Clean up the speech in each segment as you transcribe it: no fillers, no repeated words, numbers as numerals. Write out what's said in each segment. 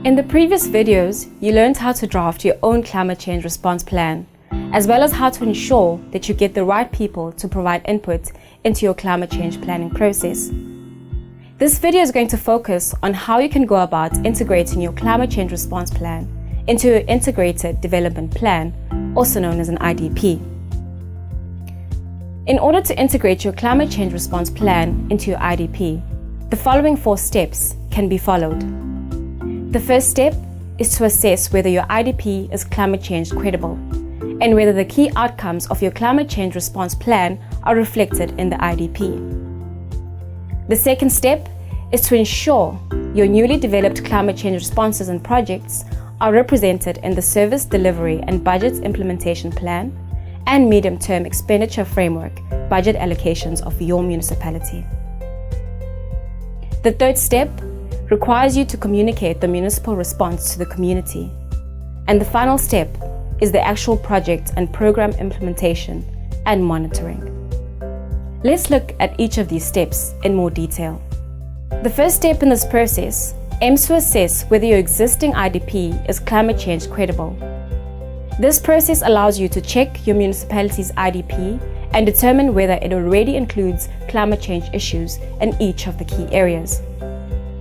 In the previous videos, you learned how to draft your own climate change response plan, as well as how to ensure that you get the right people to provide input into your climate change planning process. This video is going to focus on how you can go about integrating your climate change response plan into your integrated development plan, also known as an IDP. In order to integrate your climate change response plan into your IDP, the following 4 steps can be followed. The first step is to assess whether your IDP is climate change credible and whether the key outcomes of your climate change response plan are reflected in the IDP. The second step is to ensure your newly developed climate change responses and projects are represented in the Service Delivery and Budget Implementation Plan and Medium-Term Expenditure Framework budget allocations of your municipality. The third step requires you to communicate the municipal response to the community. And the final step is the actual project and program implementation and monitoring. Let's look at each of these steps in more detail. The first step in this process aims to assess whether your existing IDP is climate change credible. This process allows you to check your municipality's IDP and determine whether it already includes climate change issues in each of the key areas.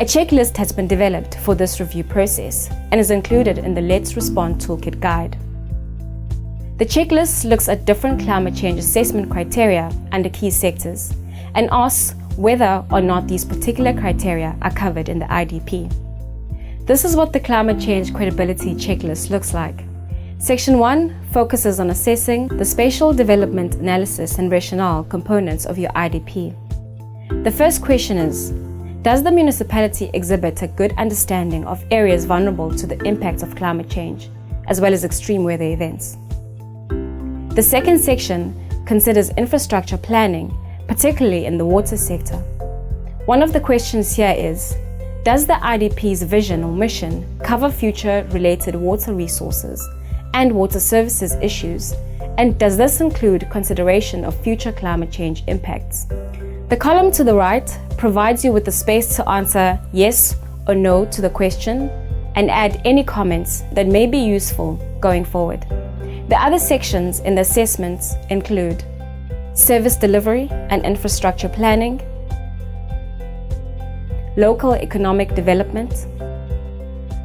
A checklist has been developed for this review process and is included in the Let's Respond Toolkit guide. The checklist looks at different climate change assessment criteria under key sectors and asks whether or not these particular criteria are covered in the IDP. This is what the climate change credibility checklist looks like. Section 1 focuses on assessing the spatial development analysis and rationale components of your IDP. The first question is, does the municipality exhibit a good understanding of areas vulnerable to the impact of climate change, as well as extreme weather events? The second section considers infrastructure planning, particularly in the water sector. One of the questions here is, does the IDP's vision or mission cover future-related water resources and water services issues, and does this include consideration of future climate change impacts? The column to the right provides you with the space to answer yes or no to the question and add any comments that may be useful going forward. The other sections in the assessments include service delivery and infrastructure planning, local economic development,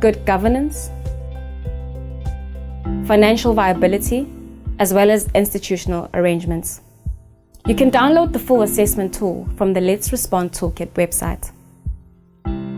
good governance, financial viability, as well as institutional arrangements. You can download the full assessment tool from the Let's Respond Toolkit website.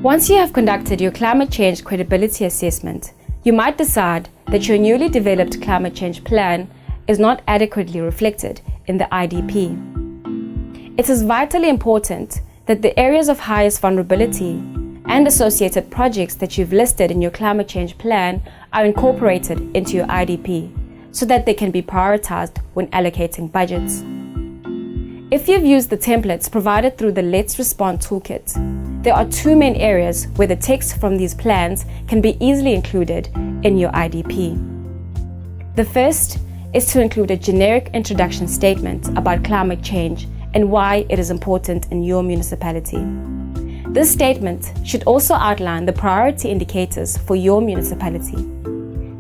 Once you have conducted your climate change credibility assessment, you might decide that your newly developed climate change plan is not adequately reflected in the IDP. It is vitally important that the areas of highest vulnerability and associated projects that you've listed in your climate change plan are incorporated into your IDP so that they can be prioritized when allocating budgets. If you've used the templates provided through the Let's Respond Toolkit, there are 2 main areas where the text from these plans can be easily included in your IDP. The first is to include a generic introduction statement about climate change and why it is important in your municipality. This statement should also outline the priority indicators for your municipality.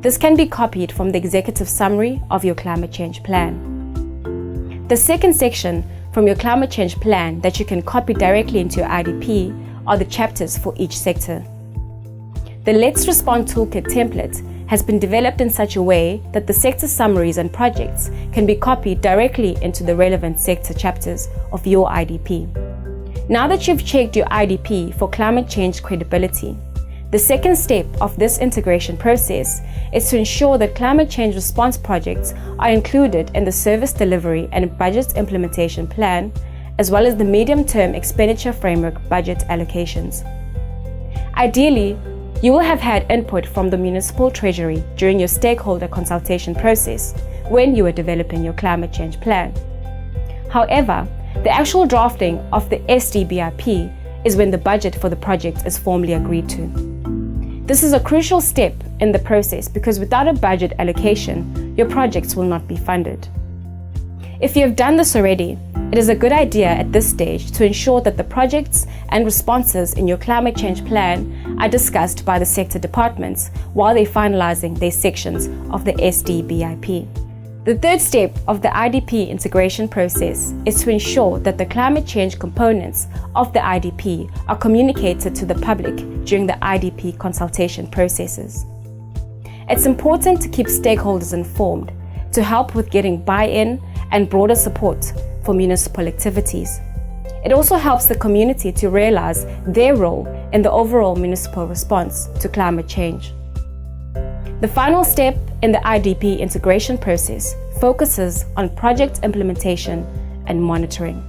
This can be copied from the executive summary of your climate change plan. The second section from your climate change plan that you can copy directly into your IDP are the chapters for each sector. The Let's Respond Toolkit template has been developed in such a way that the sector summaries and projects can be copied directly into the relevant sector chapters of your IDP. Now that you've checked your IDP for climate change credibility, the second step of this integration process is to ensure that climate change response projects are included in the Service Delivery and Budget Implementation Plan, as well as the Medium-Term Expenditure Framework budget allocations. Ideally, you will have had input from the municipal treasury during your stakeholder consultation process when you were developing your climate change plan. However, the actual drafting of the SDBIP is when the budget for the project is formally agreed to. This is a crucial step in the process because without a budget allocation, your projects will not be funded. If you have done this already, It is a good idea at this stage to ensure that the projects and responses in your climate change plan are discussed by the sector departments while they're finalizing their sections of the SDBIP. The third step of the IDP integration process is to ensure that the climate change components of the IDP are communicated to the public during the IDP consultation processes. It's important to keep stakeholders informed to help with getting buy-in and broader support for municipal activities. It also helps the community to realize their role in the overall municipal response to climate change. The final step in the IDP integration process focuses on project implementation and monitoring.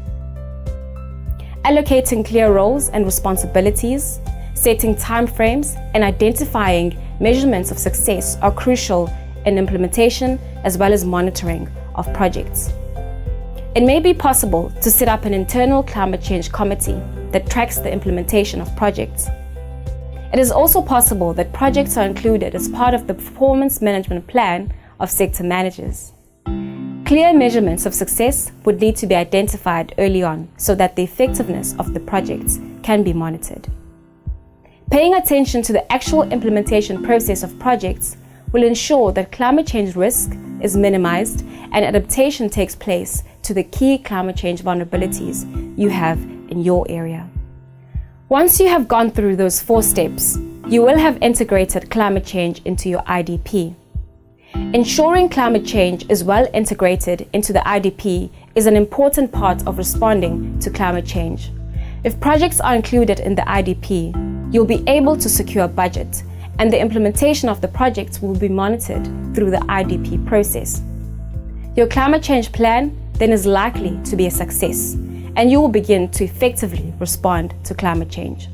Allocating clear roles and responsibilities, setting timeframes, and identifying measurements of success are crucial in implementation as well as monitoring of projects. It may be possible to set up an internal climate change committee that tracks the implementation of projects. It is also possible that projects are included as part of the performance management plan of sector managers. Clear measurements of success would need to be identified early on so that the effectiveness of the projects can be monitored. Paying attention to the actual implementation process of projects will ensure that climate change risk is minimized and adaptation takes place to the key climate change vulnerabilities you have in your area. Once you have gone through those 4 steps, you will have integrated climate change into your IDP. Ensuring climate change is well integrated into the IDP is an important part of responding to climate change. If projects are included in the IDP, you'll be able to secure budget, and the implementation of the projects will be monitored through the IDP process. Your climate change plan then is likely to be a success, and you will begin to effectively respond to climate change.